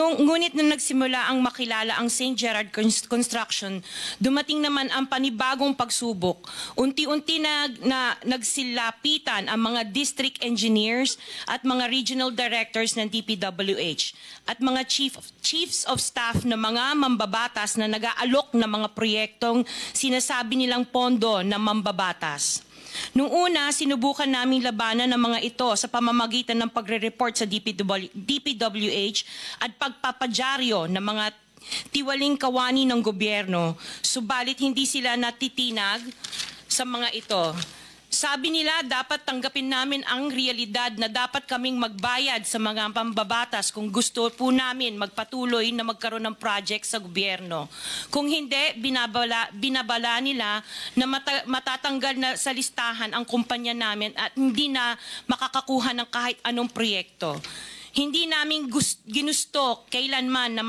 Ngunit nung nagsimula ang makilala ang St. Gerard Construction, dumating naman ang panibagong pagsubok. Unti-unti nagsilapitan ang mga district engineers at mga regional directors ng DPWH at mga chiefs of staff na mga mambabatas na nag-aalok ng mga proyektong sinasabi nilang pondo ng mambabatas. Noong una, sinubukan naming labanan ng mga ito sa pamamagitan ng pagre-report sa DPWH at pagpapadyaryo ng mga tiwaling kawani ng gobyerno, subalit hindi sila natitinag sa mga ito. Sabi nila dapat tanggapin namin ang realidad na dapat kaming magbayad sa mga pambabatas kung gusto po namin magpatuloy na magkaroon ng project sa gobyerno. Kung hindi, binabala nila na matatanggal na sa listahan ang kumpanya namin at hindi na makakakuha ng kahit anong proyekto. Hindi namin ginusto kailanman na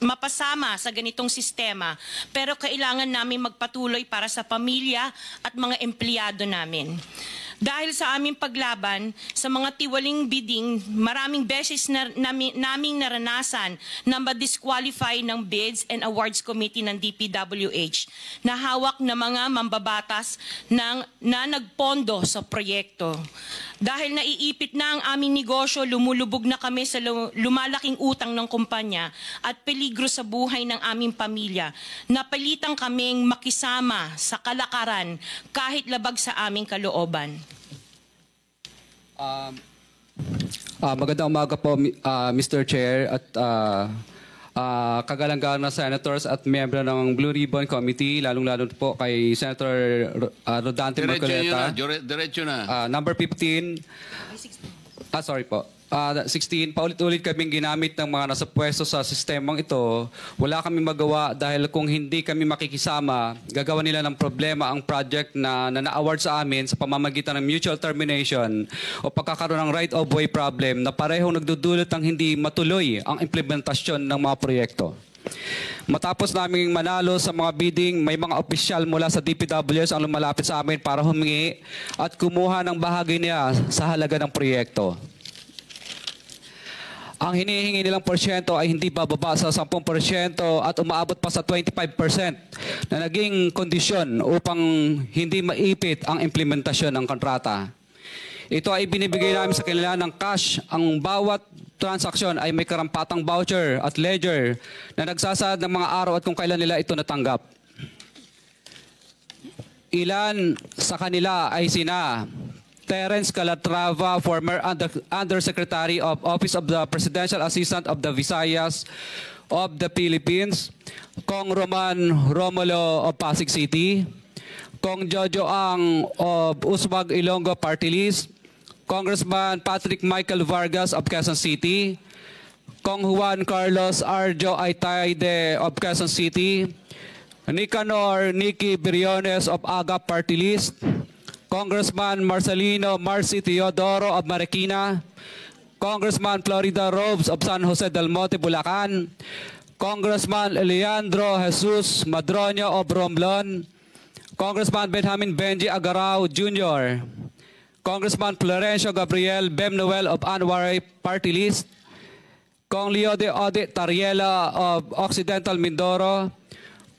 mapasama sa ganitong sistema, pero kailangan namin magpatuloy para sa pamilya at mga empleyado namin. Dahil sa aming paglaban sa mga tiwaling bidding, maraming beses naming naranasan na ma-disqualify ng Bids and Awards Committee ng DPWH na hawak ng mga mambabatas na nagpondo sa proyekto. Dahil naiipit na ang aming negosyo, lumulubog na kami sa lumalaking utang ng kumpanya at peligro sa buhay ng aming pamilya. Napilitan kaming makisama sa kalakaran kahit labag sa aming kalooban. Magandang umaga po, Mr. Chair at kagalang-galang na senators at miyembro ng Blue Ribbon Committee, lalong-lalo po kay Senator Rodante Marcoleta. Diretso na. Number 15. Sorry po. 16, paulit-ulit kaming ginamit ng mga nasa pwesto sa sistemang ito. Wala kami magawa dahil kung hindi kami makikisama, gagawa nila ng problema ang project na na-award sa amin sa pamamagitan ng mutual termination o pagkakaroon ng right-of-way problem na parehong nagdudulot ng hindi matuloy ang implementasyon ng mga proyekto. Matapos naming manalo sa mga bidding, may mga opisyal mula sa DPWS ang lumalapit sa amin para humingi at kumuha ng bahagi niya sa halaga ng proyekto. Ang hinihingi nilang porsyento ay hindi bababa sa 10% at umaabot pa sa 25% na naging kondisyon upang hindi maipit ang implementasyon ng kontrata. Ito ay binibigay namin sa kanila ng cash. Ang bawat transaksyon ay may karampatang voucher at ledger na nagsasaad ng mga araw at kung kailan nila ito natanggap. Ilan sa kanila ay sina Terence Calatrava, former Undersecretary of Office of the Presidential Assistant of the Visayas of the Philippines, Kong Roman Romulo of Pasig City, Kong Jojo Ang of Uswag Ilonggo Party List, Congressman Patrick Michael Vargas of Quezon City, Kong Juan Carlos Arjo Aitayde of Quezon City, Nicanor Nicky Briones of Aga Party List, Congressman Marcelino Marcy Teodoro of Marikina, Congressman Florida Robes of San Jose del Monte, Bulacan, Congressman Leandro Jesus Madroño of Romblon, Congressman Benjamin Benji Agarao Jr., Congressman Florencio Gabriel Bemnoel of Anwaray Party List, Kong Leo de Ode Tariela of Occidental Mindoro,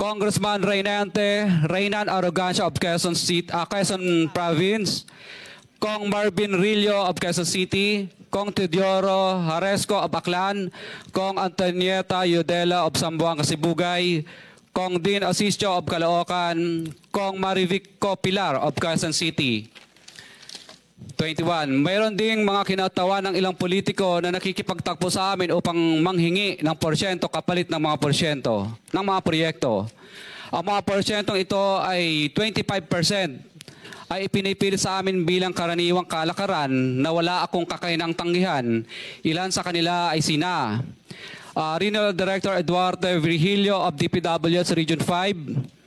Congressman Reynan Arrogancia of Quezon Province, Kong Marvin Rillo of Quezon City, Kong Teodoro Haresco of Aklan, Kong Antonieta Yudela of Zamboanga, Sibugay, Kong Dean Asisio of Caloocan, Kong Marivic Pilar of Quezon City. 21. Mayroon ding mga kinatawa ng ilang politiko na nakikipagtakbo sa amin upang manghingi ng porsyento kapalit ng mga porsyento ng mga proyekto. Ang mga porsyentong ito ay 25% ay ipinipilit sa amin bilang karaniwang kalakaran na wala akong kakainang tanggihan. Ilan sa kanila ay sina Regional Director Eduardo Virgilio of DPWS Region 5,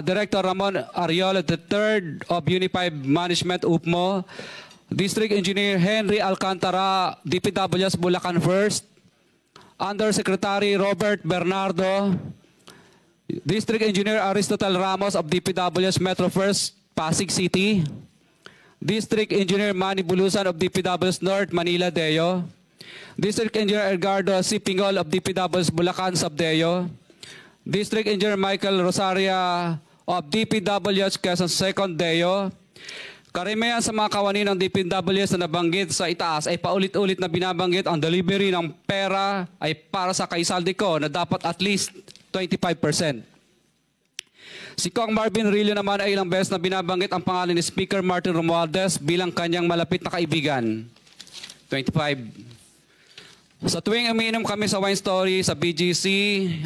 Director Ramon Ariola III of Unified Management UPMO, District Engineer Henry Alcantara, DPWS Bulacan First, Undersecretary Robert Bernardo, District Engineer Aristotle Ramos of DPWS Metro First, Pasig City, District Engineer Manny Bulusan of DPWS North, Manila Deo, District Engineer Edgardo C. Pingol of DPW's Bulacan Subdeo, District Engineer Michael Rosaria of DPWH Quezon Second Deo. Karamihan sa mga kawani ng DPWH na nabanggit sa itaas ay paulit-ulit na binabanggit ang delivery ng pera ay para sa kay Saldico na dapat at least 25%. Si Kong Marvin Rillo naman ay ilang beses na binabanggit ang pangalan ni Speaker Martin Romualdez bilang kanyang malapit na kaibigan. 25. Sa tuwing umiinom kami sa Wine Story, sa BGC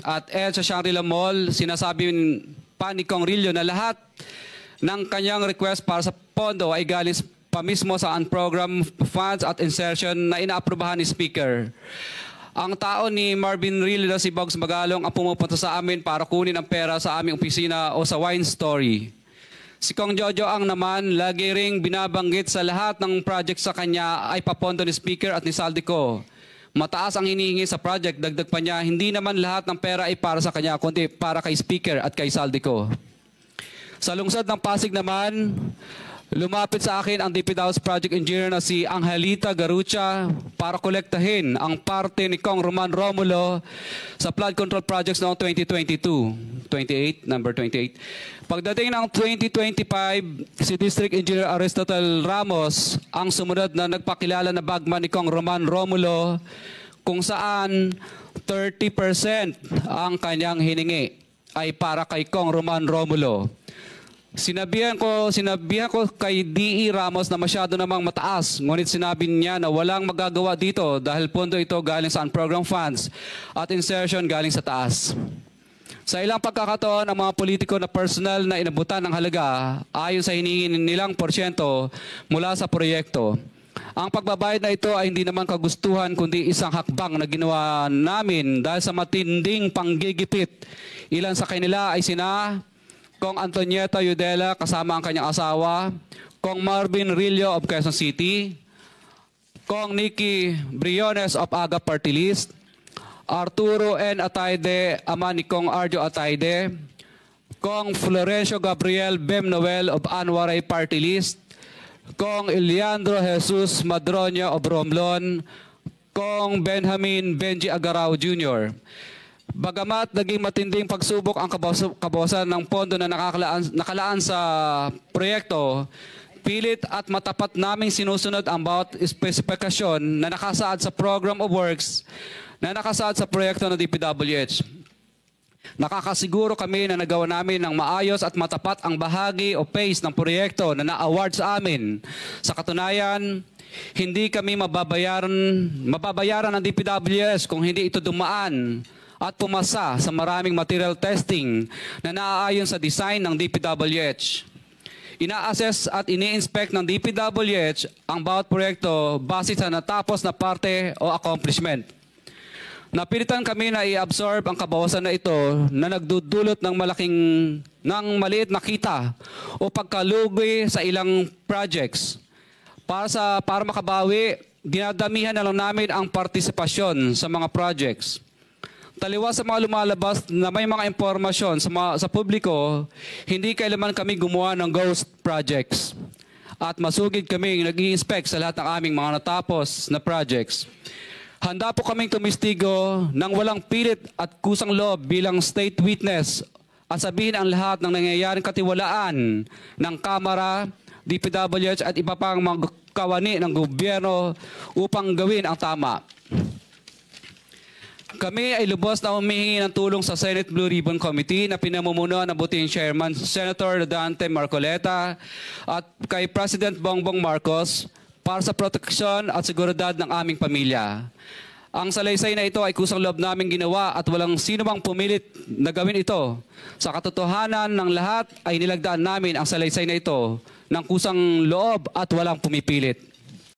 at sa Shangri-La Mall, sinasabi pa ni Kong Rillo na lahat ng kanyang request para sa pondo ay galing pa mismo sa unprogrammed funds at insertion na inaaprubahan ni Speaker. Ang tao ni Marvin Rillo na si Bogs Magalong ang pumupunta sa amin para kunin ang pera sa aming opisina o sa Wine Story. Si Kong Jojo ang naman lagi ring binabanggit sa lahat ng project sa kanya ay papondo ni Speaker at ni Saldico. Mataas ang hinihingi sa project, dagdag pa niya, hindi naman lahat ng pera ay para sa kanya, kundi para kay Speaker at kay Saldico. Sa lungsod ng Pasig naman, lumapit sa akin ang DPW's project engineer na si Angelita Garucha para kolektahin ang parte ni Kong Roman Romulo sa flood control projects noong 2022. Number 28. Pagdating ng 2025, si District Engineer Aristotle Ramos ang sumunod na nagpakilala na bagman ni Kong Roman Romulo kung saan 30% ang kanyang hiningi ay para kay Kong Roman Romulo. Sinabihan ko kay D.E. Ramos na masyado namang mataas, ngunit sinabi niya na walang magagawa dito dahil pondo ito galing sa unprogrammed funds at insertion galing sa taas. Sa ilang pagkakataon, ang mga politiko na personal na inabutan ng halaga ayon sa hinihingi nilang porsyento mula sa proyekto. Ang pagbabayad na ito ay hindi naman kagustuhan kundi isang hakbang na ginawa namin dahil sa matinding panggigipit. Ilan sa kanila ay sina Kong Antonieta Yudela kasama ang kanyang asawa, Kong Marvin Rillo of Quezon City, Kong Nikki Briones of Aga Party List, Arturo N. Atayde, ama ni Kong Arjo Atayde, Kong Florencio Gabriel Bem Noel of Anwaray Party List, Kong Eliandro Jesus Madroña of Romblon, Kong Benjamin Benji Agarao Jr. Bagamat naging matinding pagsubok ang kabawasan ng pondo na nakalaan sa proyekto, pilit at matapat naming sinusunod ang bawat espesifikasyon na nakasaad sa Program of Works na nakasaad sa proyekto ng DPWH. Nakakasiguro kami na nagawa namin ng maayos at matapat ang bahagi o phase ng proyekto na na-award sa amin. Sa katunayan, hindi kami mababayaran ng DPWH kung hindi ito dumaan at pumasa sa maraming material testing na naaayon sa design ng DPWH. Ina-assess at ini-inspect ng DPWH ang bawat proyekto base sa natapos na parte o accomplishment. Napilitan kami na i-absorb ang kabawasan na ito na nagdudulot ng maliit na kita o pagkalugi sa ilang projects. Para makabawi, dinadamihan na lang namin ang partisipasyon sa mga projects. Taliwas sa mga lumalabas na may mga impormasyon sa publiko, hindi kailanman kami gumawa ng ghost projects. At masugid kami nag-i-inspect sa lahat ng aming mga natapos na projects. Handa po kaming tumistigo ng walang pilit at kusang loob bilang state witness at sabihin ang lahat ng nangyayaring katiwalaan ng Kamara, DPWH at iba pang mga kawani ng gobyerno upang gawin ang tama. Kami ay lubos na humihingi ng tulong sa Senate Blue Ribbon Committee na pinamumunuan ng buting Chairman Senator Dante Marcoleta at kay President Bongbong Marcos para sa proteksyon at seguridad ng aming pamilya. Ang salaysay na ito ay kusang loob naming ginawa at walang sino mang pumilit na gawin ito. Sa katotohanan ng lahat ay nilagdaan namin ang salaysay na ito ng kusang loob at walang pumipilit.